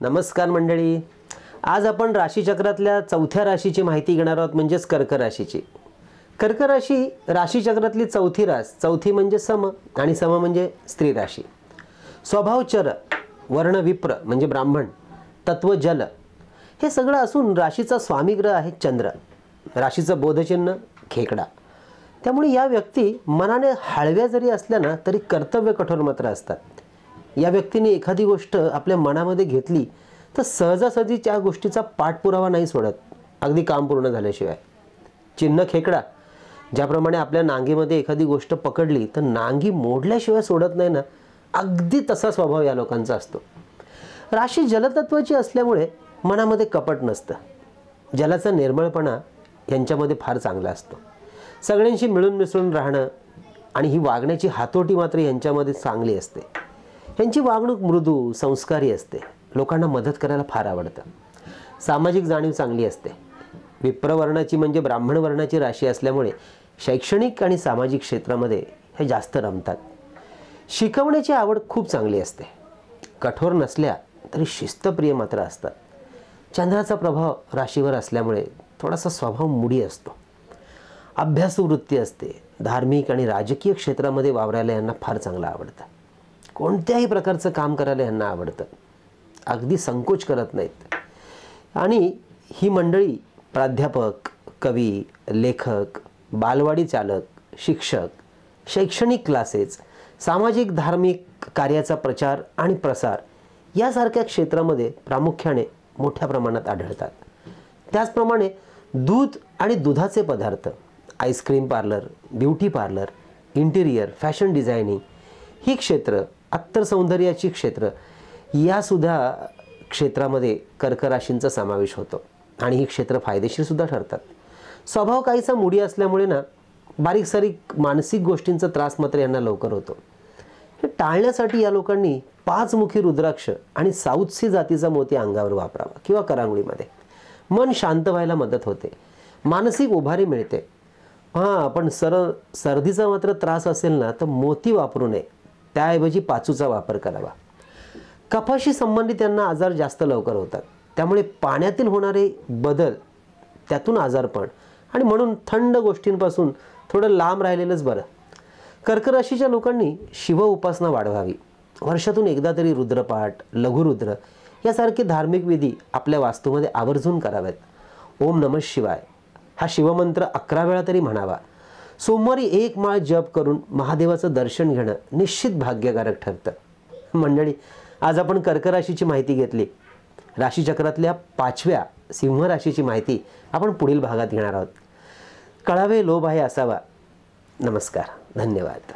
नमस्कार मंडळी, आज आपण राशीचक्रातल्या चौथ्या राशीची माहिती घेणार आहोत, म्हणजेच कर्क राशीची। कर्क राशी राशीचक्रातली चौथी रास, चौथी म्हणजे सम आणि सम म्हणजे स्त्री राशी। स्वभाव चर, वर्ण विप्र म्हणजे ब्राह्मण, तत्व जल हे सगळं असून राशीचा स्वामी ग्रह आहे चंद्र, राशीचं बोधचिन्ह खेकडा। त्यामुळे या व्यक्ती मनाने हळव्या जरी असल्या ना तरी कर्तव्य कठोर मात्र असतात। या व्यक्तीने एखादी गोष्ट आपल्या मनामध्ये घेतली तर सहजासहजी त्या गोष्टीचा पाठपुरावा नाही सोडत, अगदी काम पूर्ण झाल्याशिवाय। चिन्ह खेकडा, ज्याप्रमाणे आपल्या नांगीमध्ये एखादी गोष्ट पकडली तर नांगी मोडल्याशिवाय सोडत नाही ना, अगदी तसा स्वभाव या लोकांचा असतो। राशी जलतत्वाची असल्यामुळे मनामध्ये कपट नसतं, जलाचा निर्मळपणा यांच्यामध्ये फार चांगला असतो। सगळ्यांशी मिळून मिसळून राहणं आणि ही वागण्याची हातोटी मात्र यांच्यामध्ये चांगली असते। यांची वागणूक मृदू संस्कारी असते, लोकांना मदत करायला फार आवडतं। सामाजिक जाणीव चांगली असते। विप्रवर्णाची म्हणजे ब्राह्मण वर्णाची राशी असल्यामुळे शैक्षणिक आणि सामाजिक क्षेत्रामध्ये हे जास्त रमतात। शिकवण्याची आवड खूप चांगली असते। कठोर नसल्या तरी शिस्तप्रिय मात्र असतात। चंद्राचा प्रभाव राशीवर असल्यामुळे थोडासा स्वभाव मुडी असतो। अभ्यासू वृत्ती असते। धार्मिक आणि राजकीय क्षेत्रामध्ये वावरायला यांना फार चांगलं आवडतं। कोणत्याही प्रकारचं काम करायला यांना आवडतं, अगदी संकोच करत नाहीत। आणि ही मंडळी प्राध्यापक, कवी, लेखक, बालवाडी चालक, शिक्षक, शैक्षणिक क्लासेस, सामाजिक धार्मिक कार्याचा प्रचार आणि प्रसार यासारख्या क्षेत्रामध्ये प्रामुख्याने मोठ्या प्रमाणात आढळतात। त्याचप्रमाणे दूध आणि दुधाचे पदार्थ, ice cream parlour, beauty parlour, interior, fashion designing ही क्षेत्र, अत्तर सौंदर्याची क्षेत्र यासुद्धा क्षेत्रामध्ये कर्क राशींचा समावेश होतो आणि ही क्षेत्र फायदेशीर सुद्धा ठरतात। स्वभाव काहीसा मुडी असल्यामुळे ना बारीक सारीक मानसिक गोष्टींचा त्रास मात्र यांना लवकर होतो। हे टाळण्यासाठी या लोकांनी 5 मुखी रुद्राक्ष आणि साऊथ सी जातीचा मोती अंगावर वापरावा किंवा करांगळीमध्ये। मन शांत व्हायला मदत होते, मानसिक उभारी मिळते। हां, पण सर्दीचा मात्र त्रास असेल ना तर मोती वापरू नये, त्याऐवजी पाचूचा वापर करावा। कफाशी संबंधित यांना आजार जास्त लवकर होतात, त्यामुळे पाण्यातील होणारे बदल, त्यातून आजारपण, आणि म्हणून थंड गोष्टींपासून थोडं लांब राहिलेलंच बरं। कर्क राशीच्या लोकांनी शिव उपासना वाढवावी। वर्षातून एकदा तरी रुद्रपाठ, लघुरुद्र यासारखे धार्मिक विधी आपल्या वास्तूमध्ये आवर्जून करावेत। ओम नमः शिवाय हा शिवमंत्र 11 वेळा तरी म्हणावा। सोमवारी 1 माळ जप करून महादेवाचं दर्शन घेणं निश्चित भाग्यकारक ठरतं। मंडळी, आज आपण कर्क राशीची माहिती घेतली। राशीचक्रातल्या 5व्या सिंह राशीची माहिती आपण पुढील भागात घेणार आहोत। कळावे लोभ आहे असावा। नमस्कार, धन्यवाद।